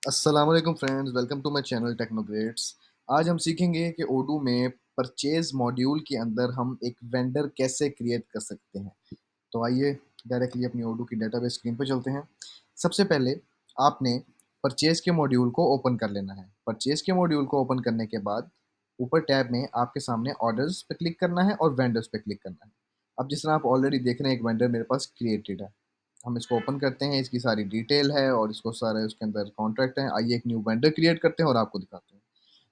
अस्सलाम वालेकुम friends, welcome to my channel Technogrades. आज हम सीखेंगे कि ओडू में परचेज मॉड्यूल के अंदर हम एक वेंडर कैसे क्रिएट कर सकते हैं। तो आइए डायरेक्टली अपनी ओडू की डेटाबेस स्क्रीन पर चलते हैं। सबसे पहले आपने परचेज के मॉड्यूल को ओपन कर लेना है। परचेज के मॉड्यूल को ओपन करने के बाद ऊपर टैब में आपके सामने ऑर्डर्स पे क्लिक करना है और वेंडर्स पे क्लिक करना है। अब जिस तरह आप ऑलरेडी देख रहे हैं, एक वेंडर मेरे पास क्रिएटेड है। हम इसको ओपन करते हैं, इसकी सारी डिटेल है और इसको सारे उसके अंदर कॉन्ट्रैक्ट है। आइए एक न्यू वेंडर क्रिएट करते हैं और आपको दिखाते हैं।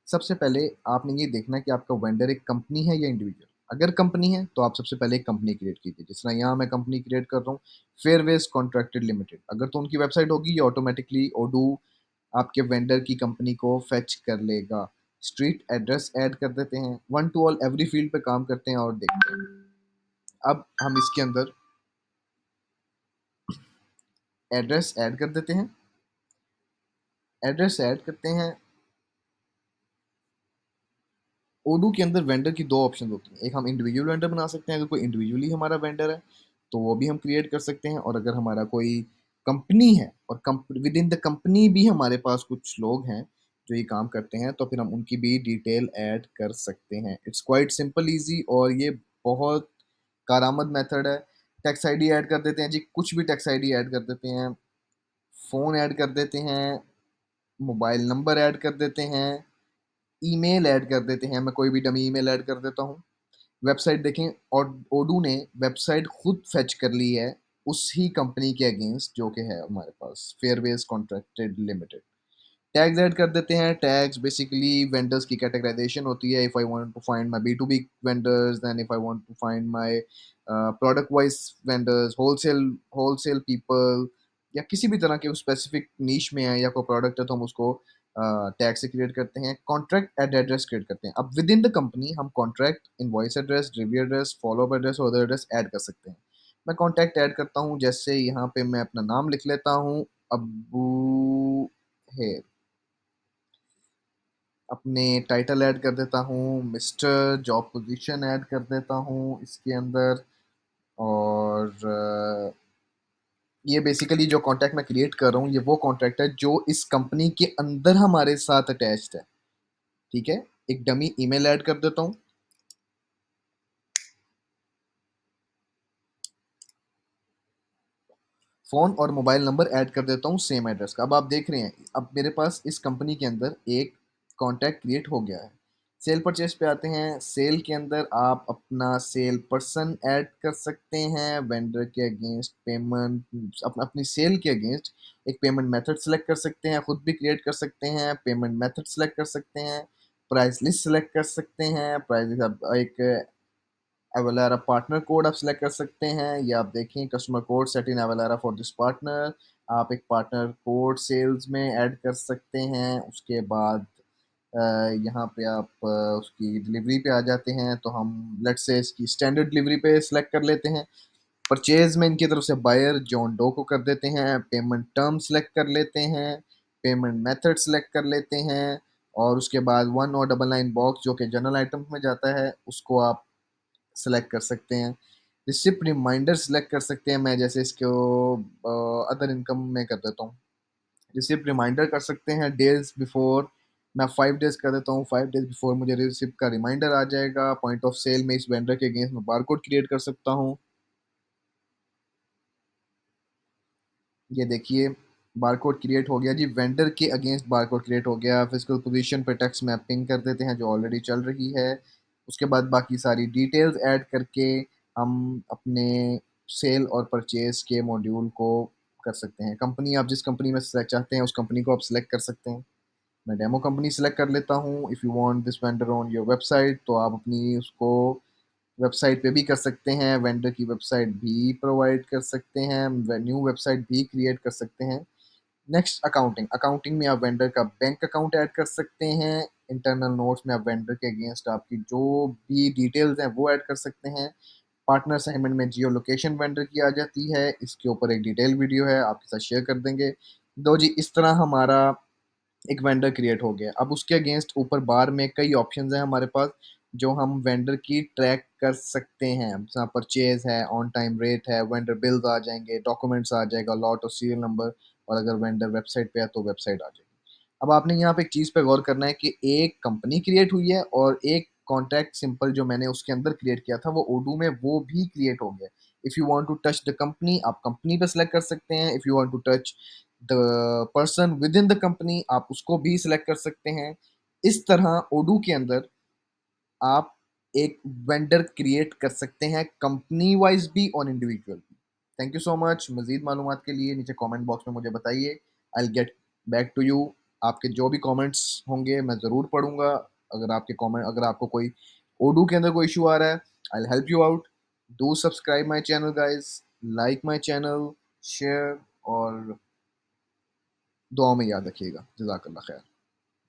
सबसे पहले आपने ये देखना है कि आपका वेंडर एक कंपनी है या इंडिविजुअल। अगर कंपनी है तो आप सबसे पहले एक कंपनी क्रिएट कीजिए। जिस तरह यहाँ मैं कंपनी क्रिएट कर रहा हूँ, फेयरवेज कॉन्ट्रैक्टेड लिमिटेड। अगर तो उनकी वेबसाइट होगी, ये ऑटोमेटिकली ओडू आपके वेंडर की कंपनी को फेच कर लेगा। स्ट्रीट एड्रेस ऐड कर देते हैं, one two all every field पे काम करते हैं और देखते हैं। अब हम इसके अंदर एड्रेस ऐड कर देते हैं। एड्रेस ऐड करते हैं। ओडू के अंदर वेंडर की दो ऑप्शन होती हैं। एक हम इंडिविजुअल वेंडर बना सकते हैं, अगर कोई इंडिविजुअली हमारा वेंडर है तो वो भी हम क्रिएट कर सकते हैं। और अगर हमारा कोई कंपनी है और विद इन द कंपनी भी हमारे पास कुछ लोग हैं जो ये काम करते हैं, तो फिर हम उनकी भी डिटेल ऐड कर सकते हैं। इट्स क्वाइट सिंपल ईजी और ये बहुत कारआमद मेथड है। टैक्स आईडी ऐड कर देते हैं जी, कुछ भी टैक्स आईडी ऐड कर देते हैं। फ़ोन ऐड कर देते हैं। मोबाइल नंबर ऐड कर देते हैं। ईमेल ऐड कर देते हैं। मैं कोई भी डमी ईमेल ऐड कर देता हूँ। वेबसाइट देखें, और ओडू ने वेबसाइट खुद फेच कर ली है उसी कंपनी के अगेंस्ट जो कि है हमारे पास Fairways contracted limited. Tags add कर देते हैं। टैग्स बेसिकली वेंडर्स की कैटेगराइजेशन होती है। If I want to find my B to B vendors, then if I want to find my product wise vendors, wholesale wholesale people, या किसी भी तरह के स्पेसिफिक नीश में है या कोई प्रोडक्ट है तो हम उसको टैग से क्रिएट करते हैं। कॉन्ट्रैक्ट एड एड्रेस क्रिएट करते हैं। अब विद इन द कंपनी हम contract, invoice address, delivery address, follow up address और अदर एड्रेस ऐड कर सकते हैं। मैं कॉन्टैक्ट ऐड करता हूँ, जैसे यहाँ पे मैं अपना नाम लिख लेता हूँ, अब्बू है। अपने टाइटल ऐड कर देता हूँ मिस्टर, जॉब पोजीशन ऐड कर देता हूँ इसके अंदर। और ये बेसिकली जो कॉन्टैक्ट मैं क्रिएट कर रहा हूँ, ये वो कॉन्टैक्ट है जो इस कंपनी के अंदर हमारे साथ अटैच्ड है। ठीक है। एक डमी ईमेल ऐड कर देता हूँ। फ़ोन और मोबाइल नंबर ऐड कर देता हूँ सेम एड्रेस का। अब आप देख रहे हैं, अब मेरे पास इस कंपनी के अंदर एक कॉन्टैक्ट क्रिएट हो गया है। सेल परचेज पे आते हैं। सेल के अंदर आप अपना सेल पर्सन ऐड कर सकते हैं। वेंडर के अगेंस्ट पेमेंट, अपनी सेल के अगेंस्ट एक पेमेंट मेथड सेलेक्ट कर सकते हैं। खुद भी क्रिएट कर सकते हैं। पेमेंट मेथड सेलेक्ट कर सकते हैं। प्राइस लिस्ट सेलेक्ट कर सकते हैं। प्राइस अब एक एवलारा पार्टनर कोड आप सेलेक्ट कर सकते हैं। या आप देखें, customer code set in Avalara for this partner. आप एक पार्टनर कोड सेल्स में ऐड कर सकते हैं। उसके बाद अ, यहाँ पे आप उसकी डिलीवरी पे आ जाते हैं, तो हम लेट्स से इसकी स्टैंडर्ड डिलीवरी पे सिलेक्ट कर लेते हैं। परचेज में इनकी तरफ से बायर जॉन डो को कर देते हैं। पेमेंट टर्म सेलेक्ट कर लेते हैं। पेमेंट मेथड सेलेक्ट कर लेते हैं। और उसके बाद 1 और 9 बॉक्स जो कि जनरल आइटम में जाता है, उसको आप सेलेक्ट कर सकते हैं। रिसिप्ट रिमाइंडर सेलेक्ट कर सकते हैं। मैं जैसे इसको अदर इनकम में कर देता हूँ। रिसिप्ट रिमाइंडर कर सकते हैं डेज बिफोर। मैं 5 डेज कर देता हूँ। 5 डेज बिफोर मुझे रिसिप्ट का रिमाइंडर आ जाएगा। पॉइंट ऑफ सेल में इस वेंडर के अगेंस्ट में बारकोड क्रिएट कर सकता हूँ। ये देखिए, बारकोड क्रिएट हो गया जी। वेंडर के अगेंस्ट बारकोड क्रिएट हो गया। फिजिकल पोजीशन पे टेक्स्ट मैपिंग कर देते हैं जो ऑलरेडी चल रही है। उसके बाद बाकी सारी डिटेल्स ऐड करके हम अपने सेल और परचेज के मॉड्यूल को कर सकते हैं। कंपनी, आप जिस कंपनी में select चाहते हैं उस कंपनी को आप सिलेक्ट कर सकते हैं। मैं डेमो कंपनी सेलेक्ट कर लेता हूँ। If you want this vendor on your website, तो आप अपनी उसको वेबसाइट पे भी कर सकते हैं। वेंडर की वेबसाइट भी प्रोवाइड कर सकते हैं। न्यू वेबसाइट भी क्रिएट कर सकते हैं। Next, accounting. अकाउंटिंग में आप वेंडर का बैंक अकाउंट ऐड कर सकते हैं। इंटरनल नोट्स में आप वेंडर के अगेंस्ट आपकी जो भी डिटेल्स हैं वो ऐड कर सकते हैं। पार्टनर असाइनमेंट में जियो लोकेशन वेंडर की आ जाती है। इसके ऊपर एक डिटेल वीडियो है, आपके साथ शेयर कर देंगे। दो जी, इस तरह हमारा एक वेंडर क्रिएट हो गया। अब उसके अगेंस्ट ऊपर बार में कई ऑप्शंस हैं हमारे पास जो हम वेंडर की ट्रैक कर सकते हैं। जहाँ परचेज है, ऑन टाइम रेट है, वेंडर बिल्स आ जाएंगे, डॉक्यूमेंट्स आ जाएगा, लॉट और सीरियल नंबर। और अगर वेंडर वेबसाइट पे है तो वेबसाइट आ जाएगी। अब आपने यहाँ पे एक चीज़ पे गौर करना है कि एक कंपनी क्रिएट हुई है और एक कॉन्टैक्ट सिंपल जो मैंने उसके अंदर क्रिएट किया था वो ओडू में वो भी क्रिएट हो गया। If you want to touch the company आप कंपनी पे सेलेक्ट कर सकते हैं। If you want to touch the person within the company आप उसको भी सिलेक्ट कर सकते हैं। इस तरह ओडू के अंदर आप एक वेंडर क्रिएट कर सकते हैं कंपनी वाइज भी और इंडिविजुअल भी। Thank you so much. मजीद मालूमात के लिए नीचे कमेंट बॉक्स में मुझे बताइए। I will get back to you. आपके जो भी कमेंट्स होंगे मैं ज़रूर पढ़ूंगा। अगर आपको कोई ओडू के अंदर कोई इशू आ रहा है I will help you out. Do subscribe my channel guys, like my channel, share और दुआ में याद रखिएगा। जज़ाकल्लाह खैर।